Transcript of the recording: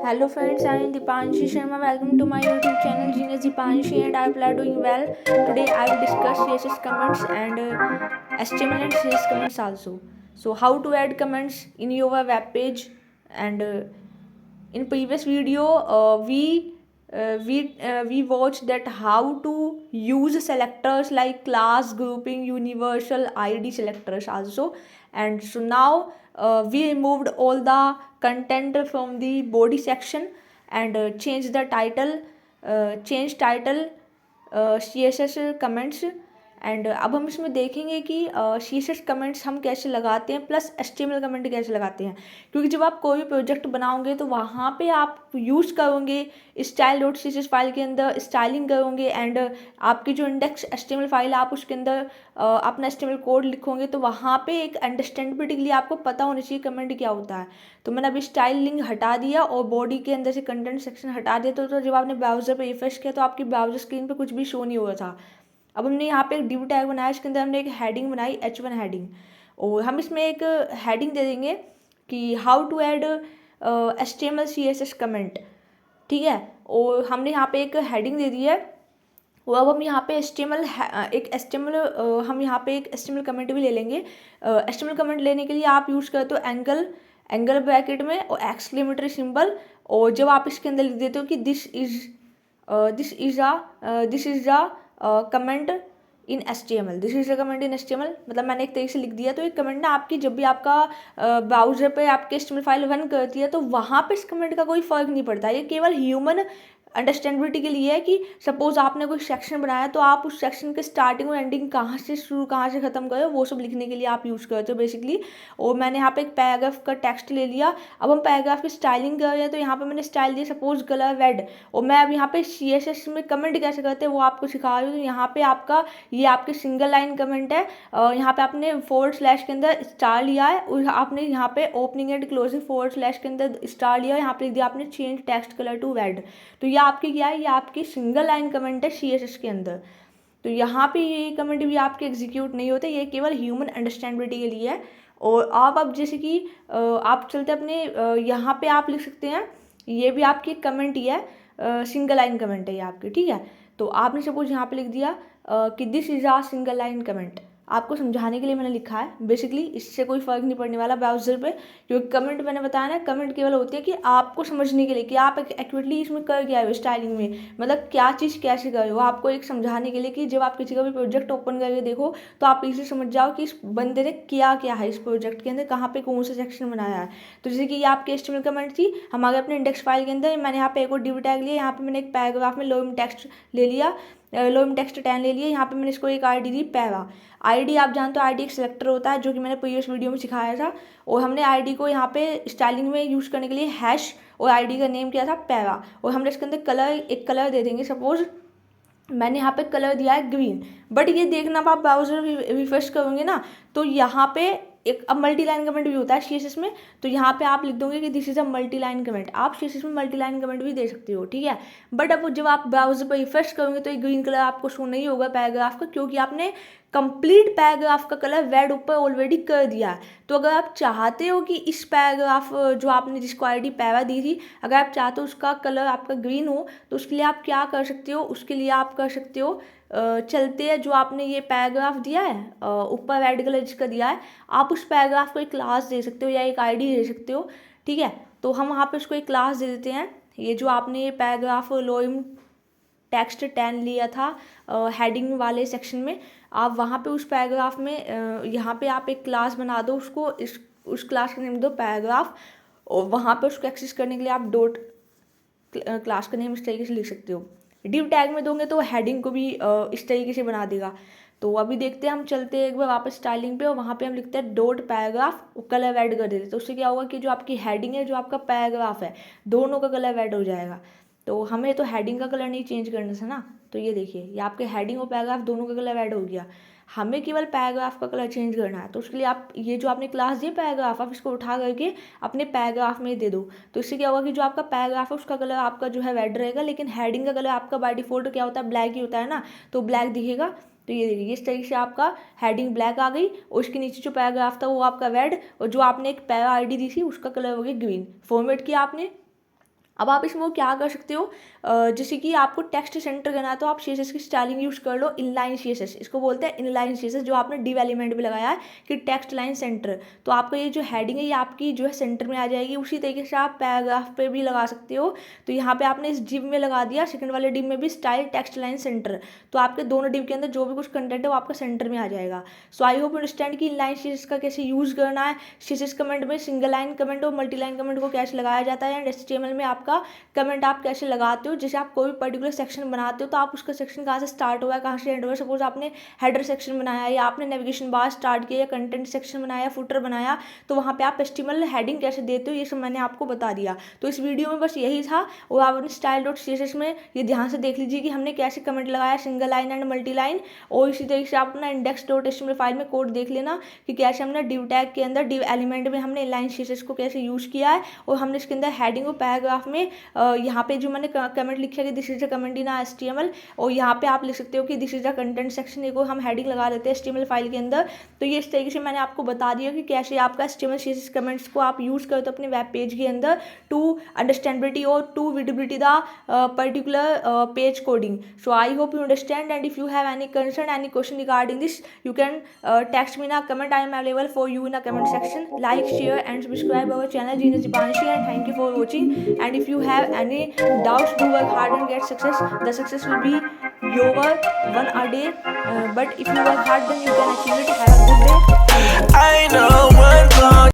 Hello friends, I am Dipanshi Sharma. Welcome to my YouTube channel Genius Dipanshi, and I hope you are doing well. Today I will discuss CSS comments and HTML and CSS comments also. So how to add comments in your web page, and in previous video we watched that how to use selectors like class, grouping, universal id selectors also. And so now we removed all the content from the body section and change the title, change title CSS comments. And अब हम इसमें देखेंगे कि CSS comments हम कैसे लगाते हैं plus HTML comment कैसे लगाते हैं, क्योंकि जब आप कोई भी प्रोजेक्ट बनाओगे तो वहाँ पे आप यूज़ करोगे style.css फाइल के अंदर स्टाइलिंग करोगे, एंड आपकी जो इंडेक्स HTML फाइल है आप उसके अंदर अपना HTML कोड लिखोगे, तो वहाँ पे एक अंडरस्टैंडेबिलिटी के लिए आपको पता होना चाहिए कमेंट क्या होता है। तो मैंने अभी स्टाइलिंग हटा दिया और बॉडी के अंदर से कंटेंट सेक्शन हटा दिया, तो जब आपने ब्राउज़र पे रिफ्रेश किया तो आपकी ब्राउज़र स्क्रीन पे कुछ भी शो नहीं हो रहा था। अब हमने यहाँ पे एक डिव टैग बनाया, इसके अंदर हमने एक हेडिंग बनाई H1 हेडिंग, और हम इसमें एक हेडिंग दे देंगे कि how to add HTML CSS comment, ठीक है। और हमने यहाँ पे एक हेडिंग दे दी है, और अब हम यहाँ पे हम यहाँ पे एक HTML कमेंट भी ले लेंगे। HTML कमेंट लेने के लिए आप यूज़ करते हो एंगल ब्रैकेट में और एक्सक्लेमेटरी सिंबल, और जब आप इसके अंदर लिख देते हो कि this is comment in HTML, this is a comment in HTML, मतलब मैंने एक तरीके से लिख दिया। तो एक कमेंट ना आपकी जब भी आपका ब्राउजर पे आपके HTML फाइल रन करती है तो वहाँ पे इस कमेंट का कोई फ़र्क नहीं पड़ता। ये केवल ह्यूमन अंडरस्टैंडेबिलिटी के लिए है कि सपोज आपने कोई सेक्शन बनाया तो आप उस सेक्शन के स्टार्टिंग और एंडिंग कहाँ से शुरू कहाँ से ख़त्म करो वो सब लिखने के लिए आप यूज़ करते हो बेसिकली। और मैंने यहाँ पे एक पैराग्राफ का टेक्स्ट ले लिया। अब हम पैराग्राफ की स्टाइलिंग कर रहे हैं, तो यहाँ पे मैंने स्टाइल दिया सपोज कलर रेड, और मैं अब यहाँ पे CSS में कमेंट कैसे करते हैं वो आपको सिखा रही हूँ। तो यहाँ पे ये आपकी सिंगल लाइन कमेंट है, यहाँ पे आपने / के अंदर स्टार लिया है, और आपने यहाँ पे ओपनिंग एंड क्लोजिंग / के अंदर स्टार लिया है, यहाँ पे लिख दिया आपने change text colour to red. तो ये आपकी क्या है, ये आपकी सिंगल लाइन कमेंट है CSS के अंदर। तो यहाँ पे ये कमेंट भी आपके एग्जीक्यूट नहीं होते, ये केवल ह्यूमन अंडरस्टैंडेबिलिटी के लिए है। और आप अब जैसे कि आप चलते अपने यहाँ पे आप लिख सकते हैं, ये भी आपकी कमेंट ही है, सिंगल लाइन कमेंट है ये आपकी, ठीक है। तो आपने सपोज यहाँ पे लिख दिया कि this is a single line comment, आपको समझाने के लिए मैंने लिखा है, बेसिकली इससे कोई फ़र्क नहीं पड़ने वाला ब्राउज़र पे, क्योंकि कमेंट मैंने बताया ना, कमेंट केवल होती है कि आपको समझने के लिए कि आप एक्यूरेटली इसमें कर क्या हो स्टाइलिंग में, मतलब क्या चीज़ कैसे कर हो, आपको एक समझाने के लिए कि जब आप किसी का भी प्रोजेक्ट ओपन करके देखो तो आप इसे समझ जाओ कि इस बंदे ने क्या क्या है इस प्रोजेक्ट के अंदर, कहाँ पे कौन सा सेक्शन बनाया है। तो जैसे कि ये आपकी HTML कमेंट थी, हम आगे अपने इंडेक्स फाइल के अंदर, मैंने यहाँ पे एक और डिव टैग लिया, यहाँ पे मैंने एक पैराग्राफ में लोइम टेक्स्ट ले लिया, लोइम टेक्स्ट 10 ले लिया, यहाँ पे मैंने इसको एक ID दी पैरा। ID आप जानते हो ID एक सेलेक्टर होता है जो कि मैंने प्रीवियस वीडियो में सिखाया था, और हमने ID को यहाँ पे स्टाइलिंग में यूज़ करने के लिए हैश और ID का नेम किया था पैरा, और हमने इसके अंदर एक कलर दे देंगे। सपोज मैंने यहाँ पे कलर दिया है ग्रीन, बट ये देखना आप ब्राउज़र रिफ्रेश करोगे ना तो यहाँ पे एक अब मल्टी लाइन कमेंट भी होता है CSS में, तो यहाँ पे आप लिख दोगे कि this is a multi line comment. आप CSS में मल्टी लाइन कमेंट भी दे सकते हो, ठीक है। बट अब जब आप ब्राउज़र पर रिफ्रेश करोगे तो ये ग्रीन कलर आपको शो नहीं होगा पैराग्राफ का, क्योंकि आपने कंप्लीट पैराग्राफ का कलर रेड ऊपर ऑलरेडी कर दिया है। तो अगर आप चाहते हो कि इस पैराग्राफ जो आपने जिसको ID पैरा दी थी, अगर आप चाहते हो उसका कलर आपका ग्रीन हो, तो उसके लिए आप क्या कर सकते हो, उसके लिए आप कर सकते हो चलते हैं जो आपने ये पैराग्राफ दिया है ऊपर रेड कलर जिसका दिया है, आप उस पैराग्राफ को एक क्लास दे सकते हो या एक ID दे सकते हो, ठीक है। तो हम वहाँ पे उसको एक क्लास दे देते हैं। ये जो आपने ये पैराग्राफ लोइम टेक्स्ट 10 लिया था हेडिंग वाले सेक्शन में, आप वहाँ पे उस पैराग्राफ में यहाँ पे आप एक क्लास बना दो, उसको उस क्लास का नेम दो पैराग्राफ, और वहाँ पे उसको एक्सेस करने के लिए आप डॉट क्लास का नेम इस तरीके से लिख सकते हो। डिव टैग में दोगे तो हेडिंग को भी इस तरीके से बना देगा। तो अभी देखते हैं, हम चलते हैं एक बार वापस स्टाइलिंग पे, और वहाँ पे हम लिखते हैं डॉट पैराग्राफ, कलर ऐड कर देते। तो उससे क्या होगा कि जो आपकी हेडिंग है जो आपका पैराग्राफ है दोनों का कलर ऐड हो जाएगा। तो हमें तो हेडिंग का कलर नहीं चेंज करना था ना, तो ये देखिए ये आपके हेडिंग और पैराग्राफ दोनों का कलर ऐड हो गया। हमें केवल पैराग्राफ का कलर चेंज करना है, तो उसके लिए आप ये जो आपने क्लास दी पैराग्राफ, आप इसको उठा करके अपने पैराग्राफ में दे दो। तो इससे क्या होगा कि जो आपका पैराग्राफ है उसका कलर आपका जो है रेड रहेगा, लेकिन हेडिंग का कलर आपका बाय डिफॉल्ट क्या होता है, ब्लैक ही होता है ना, तो ब्लैक दिखेगा। तो ये देखिए इस तरीके से आपका हेडिंग ब्लैक आ गई, और उसके नीचे जो पैराग्राफ था वो आपका रेड, और जो आपने एक पैरा ID दी थी उसका कलर हो गया ग्रीन। फॉर्मेट किया आपने अब आप इसमें क्या कर सकते हो, जैसे कि आपको टेक्स्ट सेंटर करना है तो आप CSS की स्टाइलिंग यूज़ कर लो, इनलाइन CSS, इसको बोलते हैं इनलाइन CSS, जो आपने डिव एलिमेंट भी लगाया है कि टेक्स्ट लाइन सेंटर, तो आपका ये जो हेडिंग है ये आपकी जो है सेंटर में आ जाएगी। उसी तरीके से आप पैराग्राफ पे भी लगा सकते हो, तो यहाँ पे आपने इस डिव में लगा दिया, सेकंड वाले डिव में भी स्टाइल टेक्स्ट लाइन सेंटर, तो आपके दोनों डिव के अंदर जो भी कुछ कंटेंट है वो आपका सेंटर में आ जाएगा। सो आई होप अंडरस्टैंड कि इनलाइन CSS का कैसे यूज़ करना है, CSS कमेंट में सिंगल लाइन कमेंट और मल्टी लाइन कमेंट को कैसे लगाया जाता है, एंड HTML में आपका कमेंट आप कैसे लगाते हो। जैसे आप कोई भी पर्टिकुलर सेक्शन बनाते हो तो आप उसका सेक्शन कहाँ से स्टार्ट हुआ है, कहाँ से एंड हुआ है। सपोज आपने हेडर सेक्शन बनाया या आपने नेविगेशन बार स्टार्ट किया या कंटेंट सेक्शन बनाया, फुटर बनाया, तो वहाँ पे आप HTML हेडिंग कैसे देते हो ये सब मैंने आपको बता दिया। तो इस वीडियो में बस यही था, और आप अपने style.css में ये ध्यान से देख लीजिए कि हमने कैसे कमेंट लगाया, single line and multi line. और इसी तरीके से आप अपना index.html फाइल में कोड देख लेना कि कैसे हमने डिव टैग के अंदर डिव एलिमेंट में हमने इनलाइन CSS को कैसे यूज़ किया है, और हमने इसके अंदर हेडिंग और पैराग्राफ में यहाँ पे जो मैंने कमेंट लिखा है कि this is a comment in HTML, और यहाँ पे आप लिख सकते हो कि this is a content section, ये को हम हेडिंग लगा देते हैं HTML फाइल के अंदर। तो ये इस तरीके से मैंने आपको बता दिया कि कैसे आपका HTML CSS कमेंट्स को आप यूज़ करते हो अपने वेब पेज के अंदर टू अंडरस्टैंडेबिलिटी और to visibility the particular page coding. So I hope you understand, and if you have any concern, any question regarding this, you can text me in a comment. I am available for you in a comment section. Like, share and subscribe our channel Genius Dipanshi, and thank you for watching. And if you have any doubts, do work hard and get success. The success will be your one a day, but if you work hard then you can achieve it. Have a good day. I know one